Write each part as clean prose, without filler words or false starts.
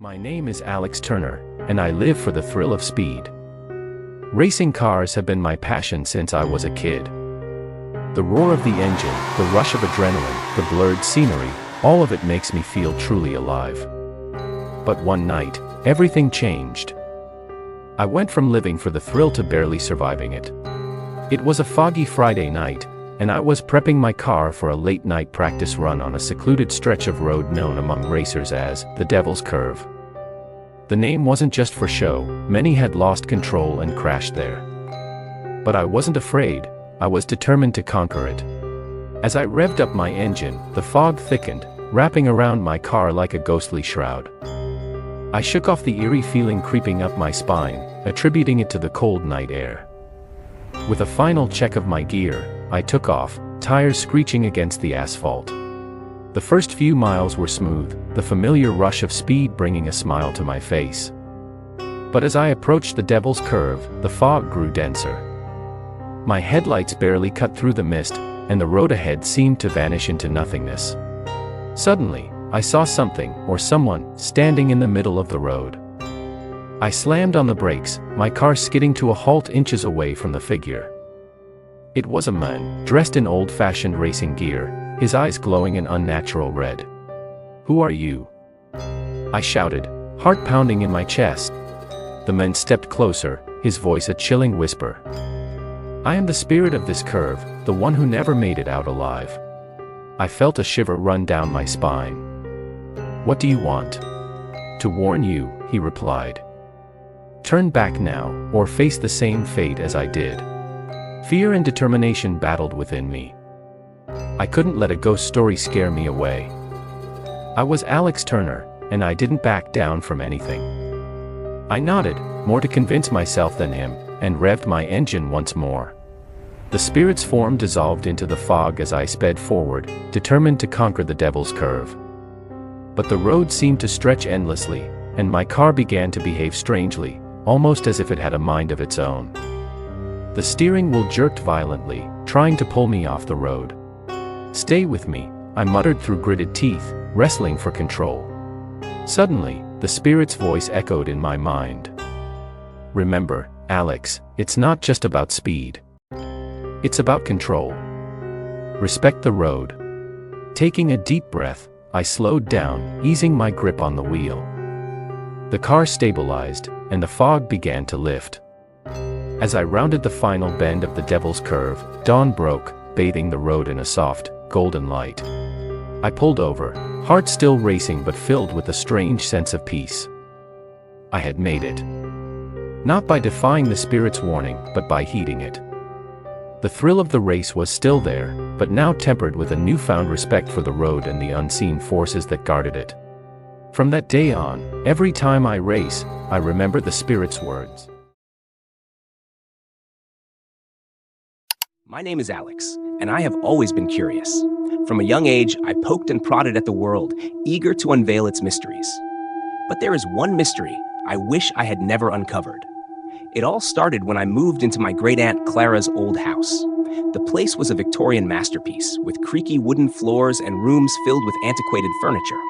My name is Alex Turner, and I live for the thrill of speed. Racing cars have been my passion since I was a kid. The roar of the engine, the rush of adrenaline, the blurred scenery, all of it makes me feel truly alive. But one night, everything changed. I went from living for the thrill to barely surviving it. It was a foggy Friday night, and I was prepping my car for a late-night practice run on a secluded stretch of road known among racers as the Devil's Curve. The name wasn't just for show, many had lost control and crashed there. But I wasn't afraid, I was determined to conquer it. As I revved up my engine, the fog thickened, wrapping around my car like a ghostly shroud. I shook off the eerie feeling creeping up my spine, attributing it to the cold night air. With a final check of my gear, I took off, tires screeching against the asphalt. The first few miles were smooth, the familiar rush of speed bringing a smile to my face. But as I approached the Devil's Curve, the fog grew denser. My headlights barely cut through the mist, and the road ahead seemed to vanish into nothingness. Suddenly, I saw something, or someone, standing in the middle of the road. I slammed on the brakes, my car skidding to a halt inches away from the figure. It was a man, dressed in old-fashioned racing gear, his eyes glowing an unnatural red. "Who are you?" I shouted, heart pounding in my chest. The man stepped closer, his voice a chilling whisper. "I am the spirit of this curve, the one who never made it out alive." I felt a shiver run down my spine. "What do you want?" "To warn you," he replied. "Turn back now, or face the same fate as I did." Fear and determination battled within me. I couldn't let a ghost story scare me away. I was Alex Turner, and I didn't back down from anything. I nodded, more to convince myself than him, and revved my engine once more. The spirit's form dissolved into the fog as I sped forward, determined to conquer the Devil's Curve. But the road seemed to stretch endlessly, and my car began to behave strangely, almost as if it had a mind of its own. The steering wheel jerked violently, trying to pull me off the road. "Stay with me," I muttered through gritted teeth, wrestling for control. Suddenly, the spirit's voice echoed in my mind. "Remember, Alex, it's not just about speed. It's about control. Respect the road." Taking a deep breath, I slowed down, easing my grip on the wheel. The car stabilized, and the fog began to lift. As I rounded the final bend of the Devil's Curve, dawn broke, bathing the road in a soft, golden light. I pulled over, heart still racing but filled with a strange sense of peace. I had made it. Not by defying the spirit's warning, but by heeding it. The thrill of the race was still there, but now tempered with a newfound respect for the road and the unseen forces that guarded it. From that day on, every time I race, I remember the spirit's words. My name is Alex, and I have always been curious. From a young age, I poked and prodded at the world, eager to unveil its mysteries. But there is one mystery I wish I had never uncovered. It all started when I moved into my great-aunt Clara's old house. The place was a Victorian masterpiece, with creaky wooden floors and rooms filled with antiquated furniture.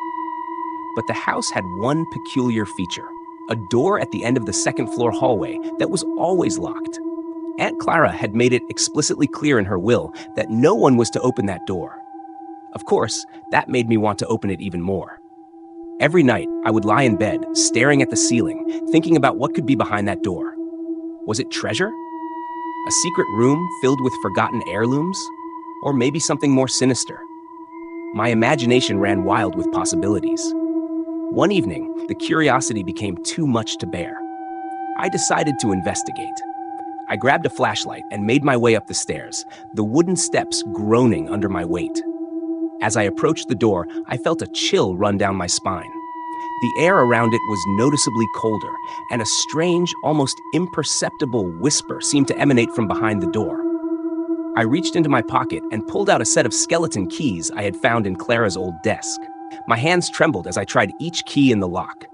But the house had one peculiar feature, a door at the end of the second-floor hallway that was always locked. Aunt Clara had made it explicitly clear in her will that no one was to open that door. Of course, that made me want to open it even more. Every night, I would lie in bed, staring at the ceiling, thinking about what could be behind that door. Was it treasure? A secret room filled with forgotten heirlooms? Or maybe something more sinister? My imagination ran wild with possibilities. One evening, the curiosity became too much to bear. I decided to investigate. I grabbed a flashlight and made my way up the stairs, the wooden steps groaning under my weight. As I approached the door, I felt a chill run down my spine. The air around it was noticeably colder, and a strange, almost imperceptible whisper seemed to emanate from behind the door. I reached into my pocket and pulled out a set of skeleton keys I had found in Clara's old desk. My hands trembled as I tried each key in the lock.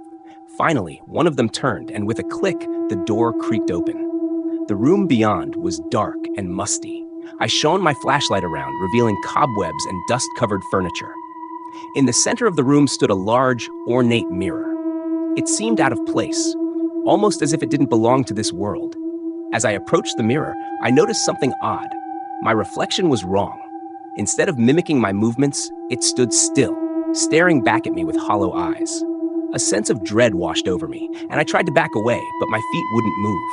Finally, one of them turned, and with a click, the door creaked open. The room beyond was dark and musty. I shone my flashlight around, revealing cobwebs and dust-covered furniture. In the center of the room stood a large, ornate mirror. It seemed out of place, almost as if it didn't belong to this world. As I approached the mirror, I noticed something odd. My reflection was wrong. Instead of mimicking my movements, it stood still, staring back at me with hollow eyes. A sense of dread washed over me, and I tried to back away, but my feet wouldn't move.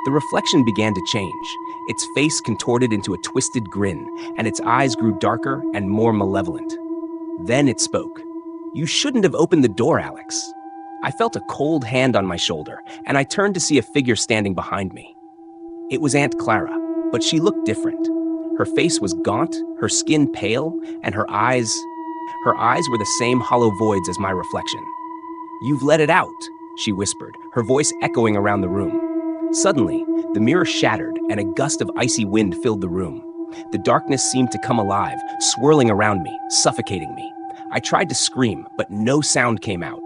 The reflection began to change. Its face contorted into a twisted grin, and its eyes grew darker and more malevolent. Then it spoke. "You shouldn't have opened the door, Alex." I felt a cold hand on my shoulder, and I turned to see a figure standing behind me. It was Aunt Clara, but she looked different. Her face was gaunt, her skin pale, and her eyes were the same hollow voids as my reflection. "You've let it out," she whispered, her voice echoing around the room. Suddenly, the mirror shattered, and a gust of icy wind filled the room. The darkness seemed to come alive, swirling around me, suffocating me. I tried to scream, but no sound came out.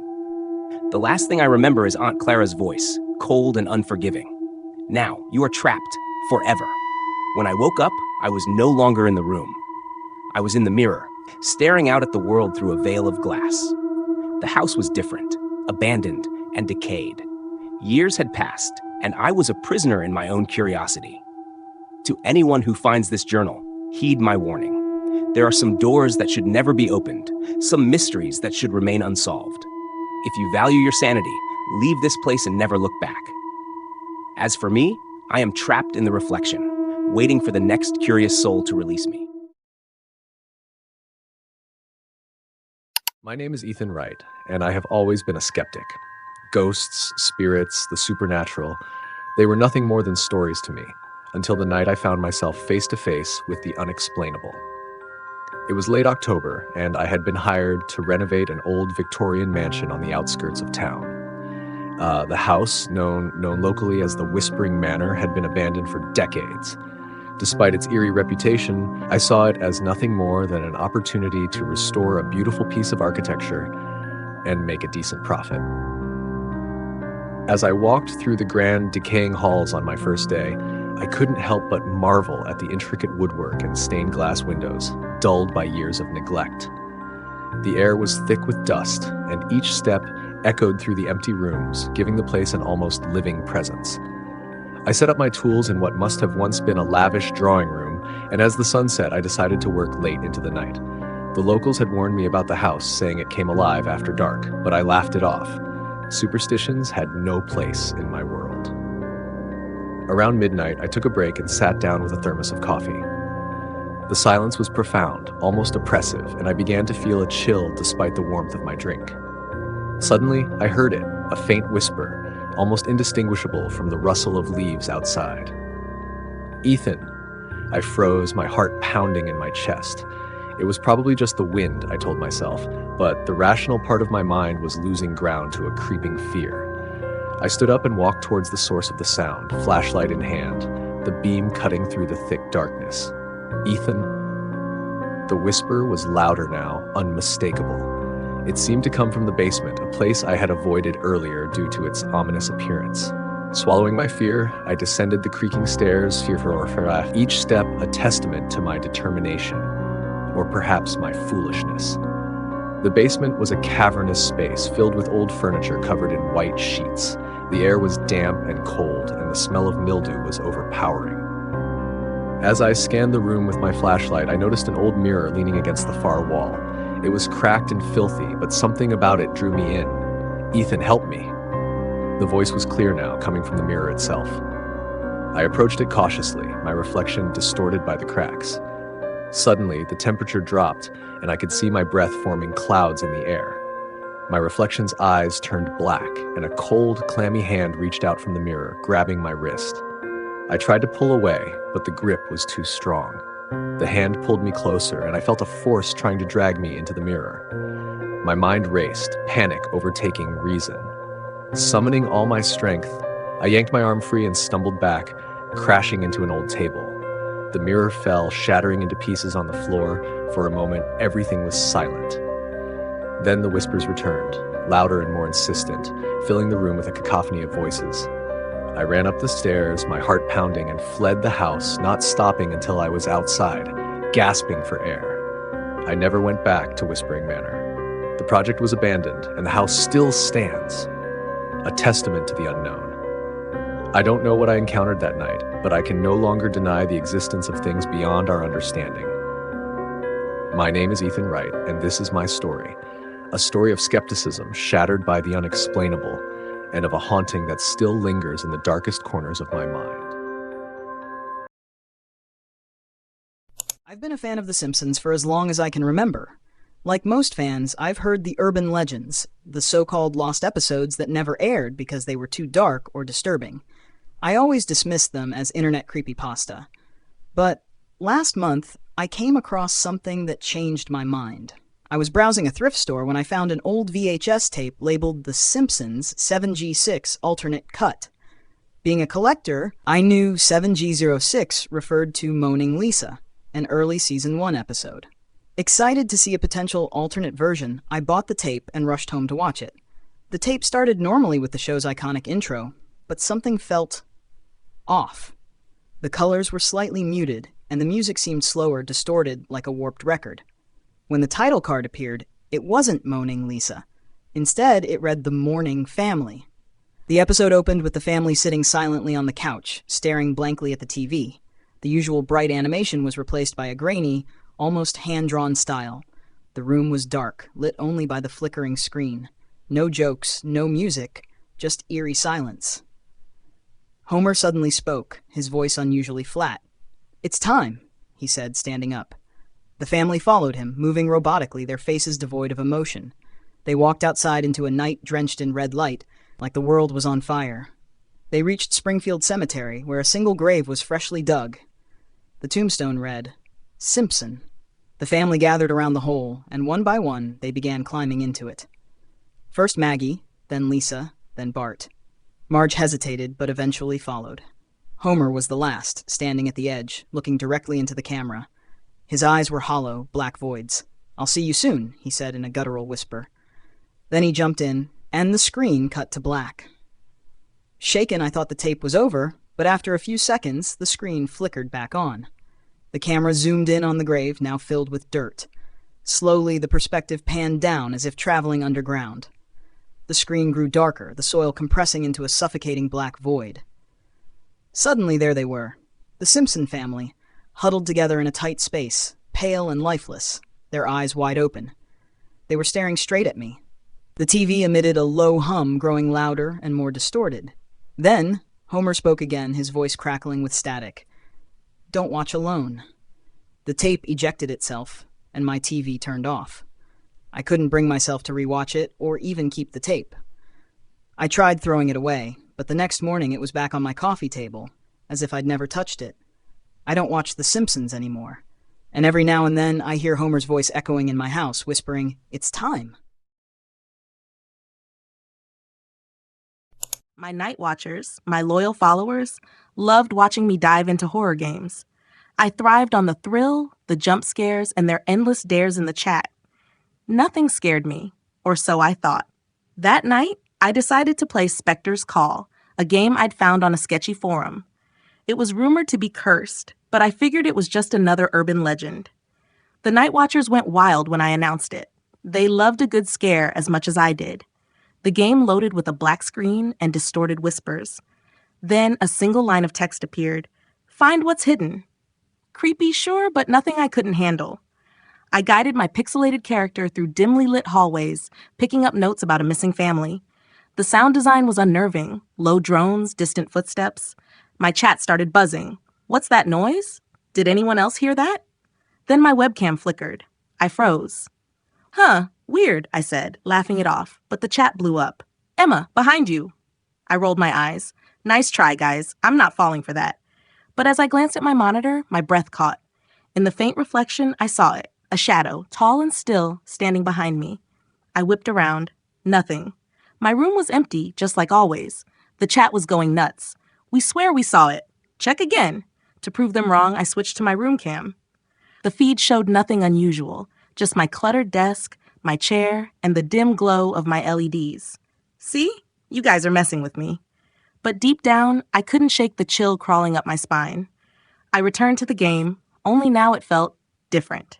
The last thing I remember is Aunt Clara's voice, cold and unforgiving. "Now, you are trapped, forever." When I woke up, I was no longer in the room. I was in the mirror, staring out at the world through a veil of glass. The house was different, abandoned, and decayed. Years had passed, and I was a prisoner in my own curiosity. To anyone who finds this journal, heed my warning. There are some doors that should never be opened, some mysteries that should remain unsolved. If you value your sanity, leave this place and never look back. As for me, I am trapped in the reflection, waiting for the next curious soul to release me. My name is Ethan Wright, and I have always been a skeptic. Ghosts, spirits, the supernatural, they were nothing more than stories to me, until the night I found myself face to face with the unexplainable. It was late October, and I had been hired to renovate an old Victorian mansion on the outskirts of town. The house, known locally as the Whispering Manor, had been abandoned for decades. Despite its eerie reputation, I saw it as nothing more than an opportunity to restore a beautiful piece of architecture and make a decent profit. As I walked through the grand, decaying halls on my first day, I couldn't help but marvel at the intricate woodwork and stained glass windows, dulled by years of neglect. The air was thick with dust, and each step echoed through the empty rooms, giving the place an almost living presence. I set up my tools in what must have once been a lavish drawing room, and as the sun set, I decided to work late into the night. The locals had warned me about the house, saying it came alive after dark, but I laughed it off. Superstitions had no place in my world. Around midnight, I took a break and sat down with a thermos of coffee. The silence was profound, almost oppressive, and I began to feel a chill despite the warmth of my drink. Suddenly, I heard it, a faint whisper, almost indistinguishable from the rustle of leaves outside. "Ethan." I froze, my heart pounding in my chest. It was probably just the wind, I told myself, but the rational part of my mind was losing ground to a creeping fear. I stood up and walked towards the source of the sound, flashlight in hand, the beam cutting through the thick darkness. "Ethan." The whisper was louder now, unmistakable. It seemed to come from the basement, a place I had avoided earlier due to its ominous appearance. Swallowing my fear, I descended the creaking stairs, each step a testament to my determination, or perhaps my foolishness. The basement was a cavernous space filled with old furniture covered in white sheets. The air was damp and cold, and the smell of mildew was overpowering. As I scanned the room with my flashlight, I noticed an old mirror leaning against the far wall. It was cracked and filthy, but something about it drew me in. "Ethan, help me." The voice was clear now, coming from the mirror itself. I approached it cautiously, my reflection distorted by the cracks. Suddenly, the temperature dropped, and I could see my breath forming clouds in the air. My reflection's eyes turned black, and a cold, clammy hand reached out from the mirror, grabbing my wrist. I tried to pull away, but the grip was too strong. The hand pulled me closer, and I felt a force trying to drag me into the mirror. My mind raced, panic overtaking reason. Summoning all my strength, I yanked my arm free and stumbled back, crashing into an old table. The mirror fell, shattering into pieces on the floor. For a moment, everything was silent. Then the whispers returned, louder and more insistent, filling the room with a cacophony of voices. I ran up the stairs, my heart pounding, and fled the house, not stopping until I was outside, gasping for air. I never went back to Whispering Manor. The project was abandoned, and the house still stands, a testament to the unknown. I don't know what I encountered that night, but I can no longer deny the existence of things beyond our understanding. My name is Ethan Wright, and this is my story. A story of skepticism shattered by the unexplainable, and of a haunting that still lingers in the darkest corners of my mind. I've been a fan of The Simpsons for as long as I can remember. Like most fans, I've heard the urban legends, the so-called lost episodes that never aired because they were too dark or disturbing. I always dismissed them as internet creepypasta. But last month, I came across something that changed my mind. I was browsing a thrift store when I found an old VHS tape labeled The Simpsons 7G6 Alternate Cut. Being a collector, I knew 7G06 referred to Moaning Lisa, an early Season 1 episode. Excited to see a potential alternate version, I bought the tape and rushed home to watch it. The tape started normally with the show's iconic intro, but something felt off. The colors were slightly muted, and the music seemed slower, distorted like a warped record. When the title card appeared, it wasn't Moaning Lisa. Instead, it read The Mourning Family. The episode opened with the family sitting silently on the couch, staring blankly at the TV. The usual bright animation was replaced by a grainy, almost hand-drawn style. The room was dark, lit only by the flickering screen. No jokes, no music, just eerie silence. Homer suddenly spoke, his voice unusually flat. "It's time," he said, standing up. The family followed him, moving robotically, their faces devoid of emotion. They walked outside into a night drenched in red light, like the world was on fire. They reached Springfield Cemetery, where a single grave was freshly dug. The tombstone read, "Simpson." The family gathered around the hole, and one by one, they began climbing into it. First Maggie, then Lisa, then Bart. Marge hesitated, but eventually followed. Homer was the last, standing at the edge, looking directly into the camera. His eyes were hollow, black voids. "I'll see you soon," he said in a guttural whisper. Then he jumped in, and the screen cut to black. Shaken, I thought the tape was over, but after a few seconds, the screen flickered back on. The camera zoomed in on the grave, now filled with dirt. Slowly, the perspective panned down as if traveling underground. The screen grew darker, the soil compressing into a suffocating black void. Suddenly, there they were, the Simpson family, huddled together in a tight space, pale and lifeless, their eyes wide open. They were staring straight at me. The TV emitted a low hum, growing louder and more distorted. Then, Homer spoke again, his voice crackling with static. "Don't watch alone." The tape ejected itself, and my TV turned off. I couldn't bring myself to rewatch it or even keep the tape. I tried throwing it away, but the next morning it was back on my coffee table, as if I'd never touched it. I don't watch The Simpsons anymore, and every now and then I hear Homer's voice echoing in my house, whispering, "It's time." My night watchers, my loyal followers, loved watching me dive into horror games. I thrived on the thrill, the jump scares, and their endless dares in the chat. Nothing scared me, or so I thought. That night, I decided to play Spectre's Call, a game I'd found on a sketchy forum. It was rumored to be cursed, but I figured it was just another urban legend. The night watchers went wild when I announced it. They loved a good scare as much as I did. The game loaded with a black screen and distorted whispers. Then a single line of text appeared. "Find what's hidden." Creepy, sure, but nothing I couldn't handle. I guided my pixelated character through dimly lit hallways, picking up notes about a missing family. The sound design was unnerving. Low drones, distant footsteps. My chat started buzzing. "What's that noise? Did anyone else hear that?" Then my webcam flickered. I froze. "Huh, weird," I said, laughing it off, but the chat blew up. "Emma, behind you." I rolled my eyes. Nice try, guys. I'm not falling for that. But as I glanced at my monitor, my breath caught. In the faint reflection, I saw it, a shadow, tall and still, standing behind me. I whipped around. Nothing. My room was empty, just like always. The chat was going nuts. "We swear we saw it. Check again." To prove them wrong, I switched to my room cam. The feed showed nothing unusual, just my cluttered desk, my chair, and the dim glow of my LEDs. "See? You guys are messing with me." But deep down, I couldn't shake the chill crawling up my spine. I returned to the game, only now it felt different.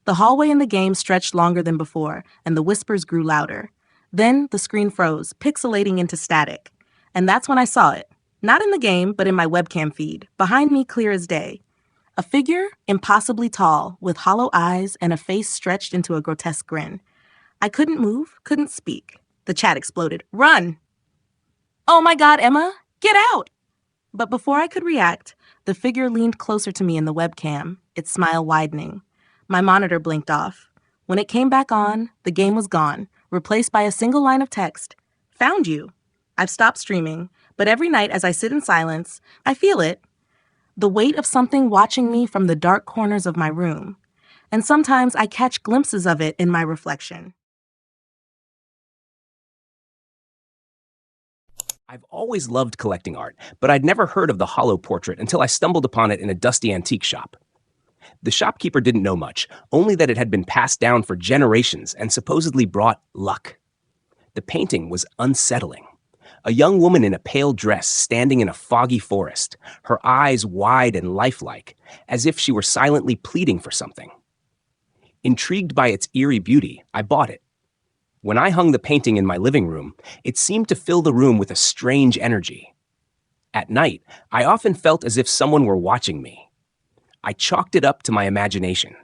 The hallway in the game stretched longer than before, and the whispers grew louder. Then the screen froze, pixelating into static. And that's when I saw it. Not in the game, but in my webcam feed, behind me clear as day. A figure, impossibly tall, with hollow eyes and a face stretched into a grotesque grin. I couldn't move, couldn't speak. The chat exploded. Run! Oh my God, Emma! Get out! But before I could react, the figure leaned closer to me in the webcam, its smile widening. My monitor blinked off. When it came back on, the game was gone, replaced by a single line of text. Found you. I've stopped streaming, but every night as I sit in silence, I feel it. The weight of something watching me from the dark corners of my room. And sometimes I catch glimpses of it in my reflection. I've always loved collecting art, but I'd never heard of the hollow portrait until I stumbled upon it in a dusty antique shop. The shopkeeper didn't know much, only that it had been passed down for generations and supposedly brought luck. The painting was unsettling. A young woman in a pale dress standing in a foggy forest, her eyes wide and lifelike, as if she were silently pleading for something. Intrigued by its eerie beauty, I bought it. When I hung the painting in my living room, it seemed to fill the room with a strange energy. At night, I often felt as if someone were watching me. I chalked it up to my imagination.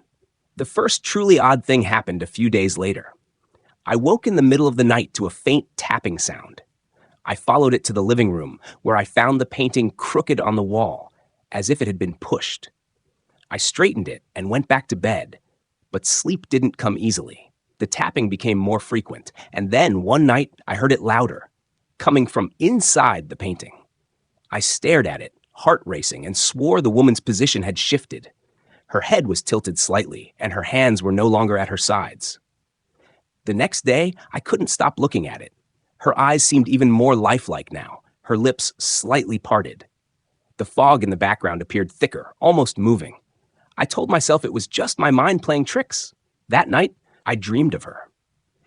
The first truly odd thing happened a few days later. I woke in the middle of the night to a faint tapping sound. I followed it to the living room, where I found the painting crooked on the wall, as if it had been pushed. I straightened it and went back to bed, but sleep didn't come easily. The tapping became more frequent, and then one night I heard it louder, coming from inside the painting. I stared at it, heart racing, and swore the woman's position had shifted. Her head was tilted slightly, and her hands were no longer at her sides. The next day, I couldn't stop looking at it. Her eyes seemed even more lifelike now, her lips slightly parted. The fog in the background appeared thicker, almost moving. I told myself it was just my mind playing tricks. That night, I dreamed of her.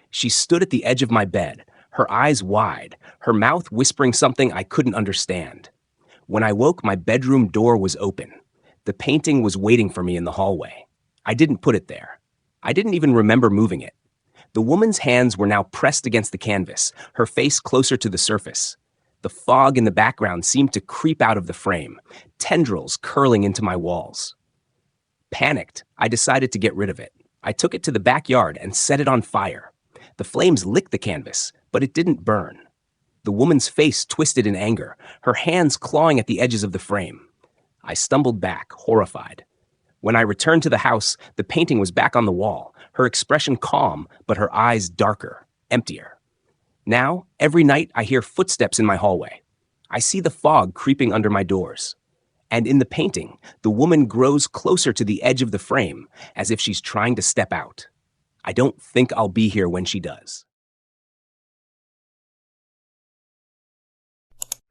She stood at the edge of my bed, her eyes wide, her mouth whispering something I couldn't understand. When I woke, my bedroom door was open. The painting was waiting for me in the hallway. I didn't put it there. I didn't even remember moving it. The woman's hands were now pressed against the canvas, her face closer to the surface. The fog in the background seemed to creep out of the frame, tendrils curling into my walls. Panicked, I decided to get rid of it. I took it to the backyard and set it on fire. The flames licked the canvas, but it didn't burn. The woman's face twisted in anger, her hands clawing at the edges of the frame. I stumbled back, horrified. When I returned to the house, the painting was back on the wall, her expression calm, but her eyes darker, emptier. Now, every night I hear footsteps in my hallway. I see the fog creeping under my doors. And in the painting, the woman grows closer to the edge of the frame, as if she's trying to step out. I don't think I'll be here when she does.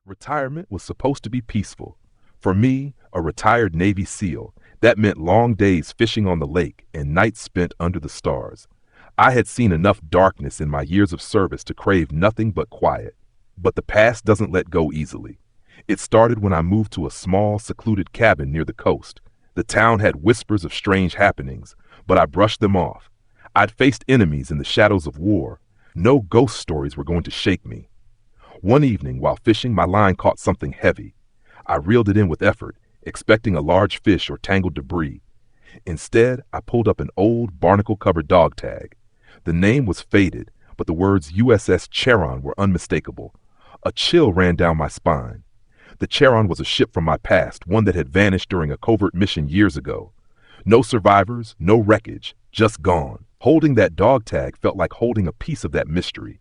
Retirement was supposed to be peaceful. For me, a retired Navy SEAL, that meant long days fishing on the lake and nights spent under the stars. I had seen enough darkness in my years of service to crave nothing but quiet. But the past doesn't let go easily. It started when I moved to a small, secluded cabin near the coast. The town had whispers of strange happenings, but I brushed them off. I'd faced enemies in the shadows of war. No ghost stories were going to shake me. One evening, while fishing, my line caught something heavy. I reeled it in with effort, expecting a large fish or tangled debris. Instead, I pulled up an old, barnacle-covered dog tag. The name was faded, but the words USS Charon were unmistakable. A chill ran down my spine. The Charon was a ship from my past, one that had vanished during a covert mission years ago. No survivors, no wreckage, just gone. Holding that dog tag felt like holding a piece of that mystery.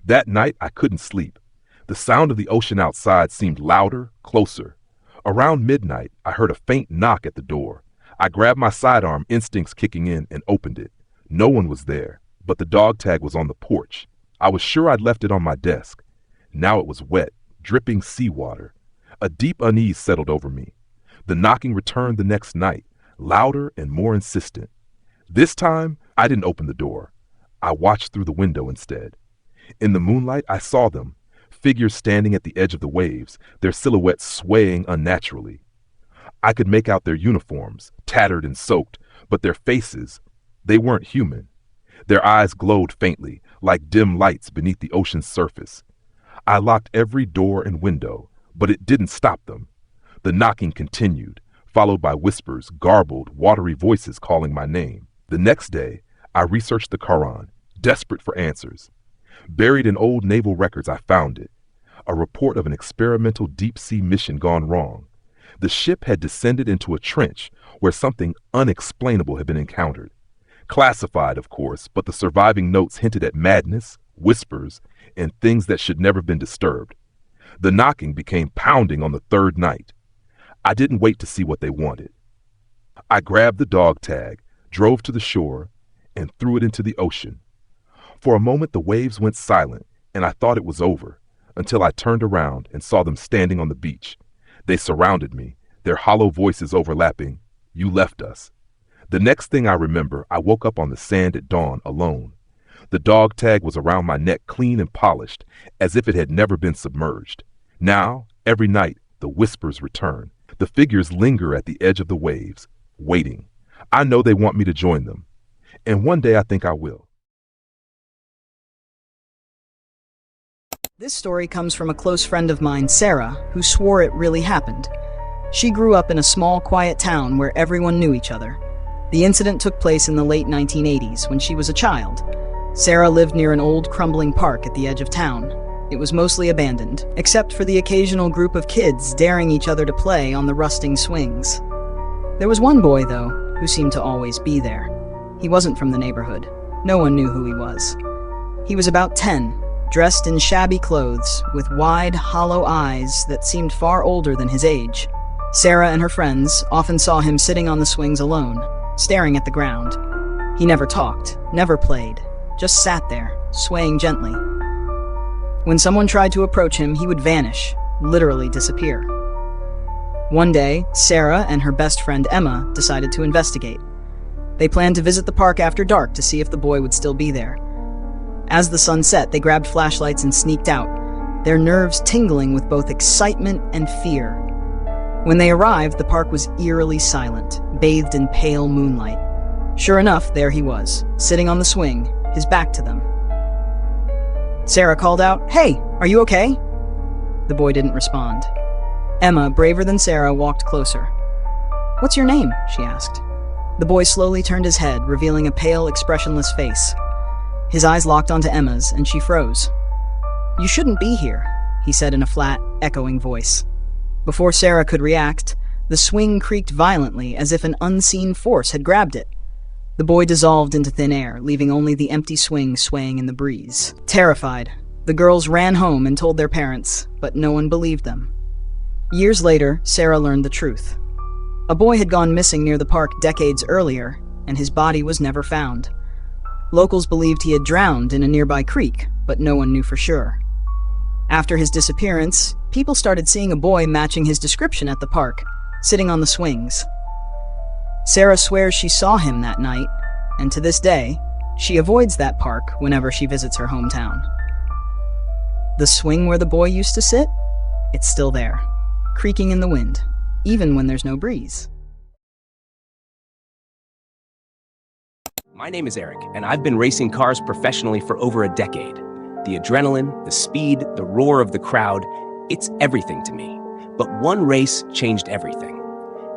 That night, I couldn't sleep. The sound of the ocean outside seemed louder, closer. Around midnight, I heard a faint knock at the door. I grabbed my sidearm, instincts kicking in, and opened it. No one was there, but the dog tag was on the porch. I was sure I'd left it on my desk. Now it was wet, dripping seawater. A deep unease settled over me. The knocking returned the next night, louder and more insistent. This time, I didn't open the door. I watched through the window instead. In the moonlight, I saw them, figures standing at the edge of the waves, their silhouettes swaying unnaturally. I could make out their uniforms, tattered and soaked, but their faces, they weren't human. Their eyes glowed faintly, like dim lights beneath the ocean's surface. I locked every door and window, but it didn't stop them. The knocking continued, followed by whispers, garbled, watery voices calling my name. The next day, I researched the Quran, desperate for answers. Buried in old naval records, I found it. A report of an experimental deep-sea mission gone wrong. The ship had descended into a trench where something unexplainable had been encountered. Classified, of course, but the surviving notes hinted at madness, whispers, and things that should never have been disturbed. The knocking became pounding on the third night. I didn't wait to see what they wanted. I grabbed the dog tag, drove to the shore, and threw it into the ocean. For a moment the waves went silent, and I thought it was over, until I turned around and saw them standing on the beach. They surrounded me, their hollow voices overlapping. "You left us." The next thing I remember, I woke up on the sand at dawn alone. The dog tag was around my neck, clean and polished, as if it had never been submerged. Now, every night, the whispers return. The figures linger at the edge of the waves, waiting. I know they want me to join them. And one day I think I will. This story comes from a close friend of mine, Sarah, who swore it really happened. She grew up in a small, quiet town where everyone knew each other. The incident took place in the late 1980s when she was a child. Sarah lived near an old, crumbling park at the edge of town. It was mostly abandoned, except for the occasional group of kids daring each other to play on the rusting swings. There was one boy, though, who seemed to always be there. He wasn't from the neighborhood. No one knew who he was. He was about 10, dressed in shabby clothes, with wide, hollow eyes that seemed far older than his age. Sarah and her friends often saw him sitting on the swings alone, staring at the ground. He never talked, never played, just sat there, swaying gently. When someone tried to approach him, he would vanish, literally disappear. One day, Sarah and her best friend Emma decided to investigate. They planned to visit the park after dark to see if the boy would still be there. As the sun set, they grabbed flashlights and sneaked out, their nerves tingling with both excitement and fear. When they arrived, the park was eerily silent, bathed in pale moonlight. Sure enough, there he was, sitting on the swing, his back to them. Sarah called out, "Hey, are you okay?" The boy didn't respond. Emma, braver than Sarah, walked closer. "What's your name?" she asked. The boy slowly turned his head, revealing a pale, expressionless face. His eyes locked onto Emma's, and she froze. "You shouldn't be here," he said in a flat, echoing voice. Before Sarah could react, the swing creaked violently as if an unseen force had grabbed it. The boy dissolved into thin air, leaving only the empty swing swaying in the breeze. Terrified, the girls ran home and told their parents, but no one believed them. Years later, Sarah learned the truth. A boy had gone missing near the park decades earlier, and his body was never found. Locals believed he had drowned in a nearby creek, but no one knew for sure. After his disappearance, people started seeing a boy matching his description at the park, sitting on the swings. Sarah swears she saw him that night, and to this day, she avoids that park whenever she visits her hometown. The swing where the boy used to sit? It's still there, creaking in the wind, even when there's no breeze. My name is Eric, and I've been racing cars professionally for over a decade. The adrenaline, the speed, the roar of the crowd, it's everything to me. But one race changed everything.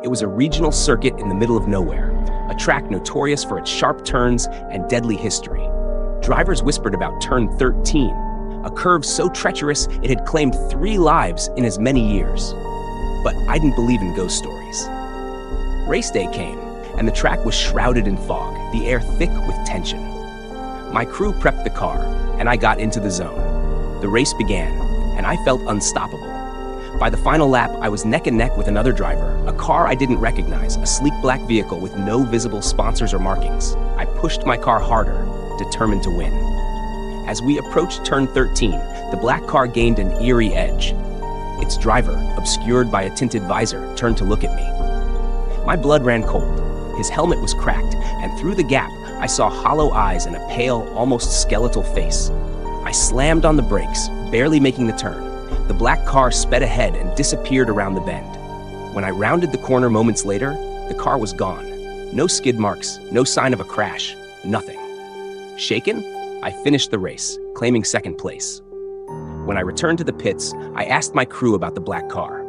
It was a regional circuit in the middle of nowhere, a track notorious for its sharp turns and deadly history. Drivers whispered about turn 13, a curve so treacherous it had claimed 3 lives in as many years. But I didn't believe in ghost stories. Race day came, and the track was shrouded in fog, the air thick with tension. My crew prepped the car, and I got into the zone. The race began, and I felt unstoppable. By the final lap, I was neck and neck with another driver, a car I didn't recognize, a sleek black vehicle with no visible sponsors or markings. I pushed my car harder, determined to win. As we approached turn 13, the black car gained an eerie edge. Its driver, obscured by a tinted visor, turned to look at me. My blood ran cold. His helmet was cracked, and through the gap, I saw hollow eyes and a pale, almost skeletal face. I slammed on the brakes, barely making the turn. The black car sped ahead and disappeared around the bend. When I rounded the corner moments later, the car was gone. No skid marks, no sign of a crash, nothing. Shaken, I finished the race, claiming second place. When I returned to the pits, I asked my crew about the black car.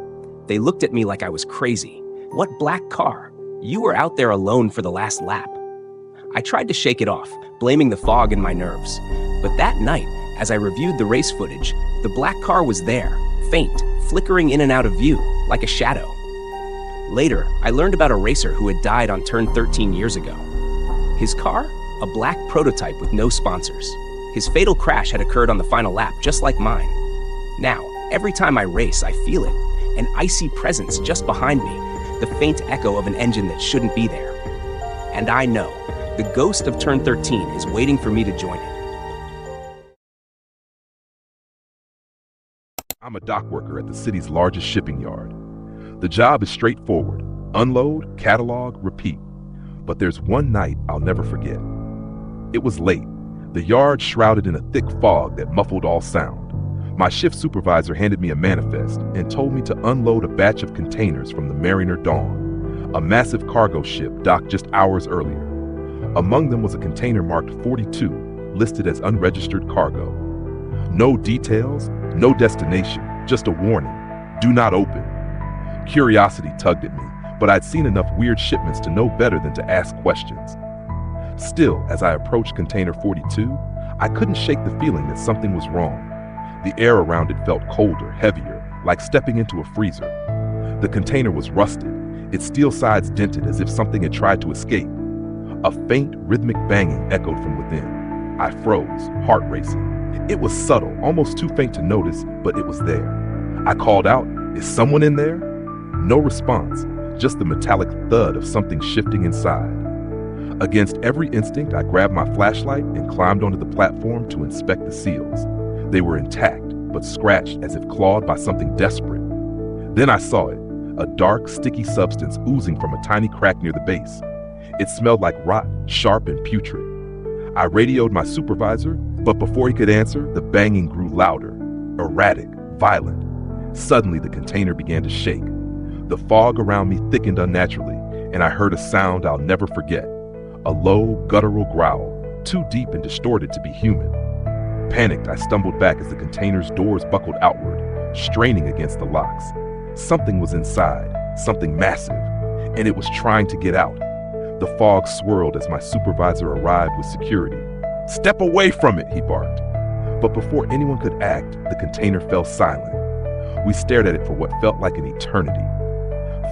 They looked at me like I was crazy. What black car? You were out there alone for the last lap. I tried to shake it off, blaming the fog and my nerves. But that night, as I reviewed the race footage, the black car was there, faint, flickering in and out of view, like a shadow. Later, I learned about a racer who had died on turn 13 years ago. His car? A black prototype with no sponsors. His fatal crash had occurred on the final lap, just like mine. Now, every time I race, I feel it, an icy presence just behind me, the faint echo of an engine that shouldn't be there. And I know, the ghost of turn 13 is waiting for me to join it. I'm a dock worker at the city's largest shipping yard. The job is straightforward: unload, catalog, repeat. But there's one night I'll never forget. It was late, the yard shrouded in a thick fog that muffled all sound. My shift supervisor handed me a manifest and told me to unload a batch of containers from the Mariner Dawn, a massive cargo ship docked just hours earlier. Among them was a container marked 42, listed as unregistered cargo. No details, no destination, just a warning: do not open. Curiosity tugged at me, but I'd seen enough weird shipments to know better than to ask questions. Still, as I approached container 42, I couldn't shake the feeling that something was wrong. The air around it felt colder, heavier, like stepping into a freezer. The container was rusted, its steel sides dented as if something had tried to escape. A faint, rhythmic banging echoed from within. I froze, heart racing. It was subtle, almost too faint to notice, but it was there. I called out, "Is someone in there?" No response, just the metallic thud of something shifting inside. Against every instinct, I grabbed my flashlight and climbed onto the platform to inspect the seals. They were intact, but scratched as if clawed by something desperate. Then I saw it, a dark, sticky substance oozing from a tiny crack near the base. It smelled like rot, sharp and putrid. I radioed my supervisor, but before he could answer, the banging grew louder, erratic, violent. Suddenly, the container began to shake. The fog around me thickened unnaturally, and I heard a sound I'll never forget. A low, guttural growl, too deep and distorted to be human. Panicked, I stumbled back as the container's doors buckled outward, straining against the locks. Something was inside, something massive, and it was trying to get out. The fog swirled as my supervisor arrived with security. "Step away from it," he barked. But before anyone could act, the container fell silent. We stared at it for what felt like an eternity.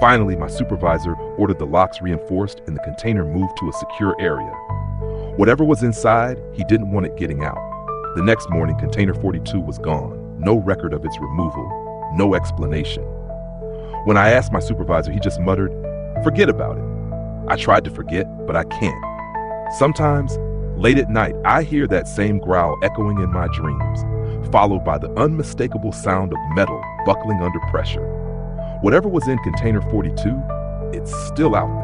Finally, my supervisor ordered the locks reinforced and the container moved to a secure area. Whatever was inside, he didn't want it getting out. The next morning, container 42 was gone. No record of its removal, no explanation. When I asked my supervisor, he just muttered, "Forget about it." I tried to forget, but I can't. Sometimes, late at night, I hear that same growl echoing in my dreams, followed by the unmistakable sound of metal buckling under pressure. Whatever was in container 42, it's still out there.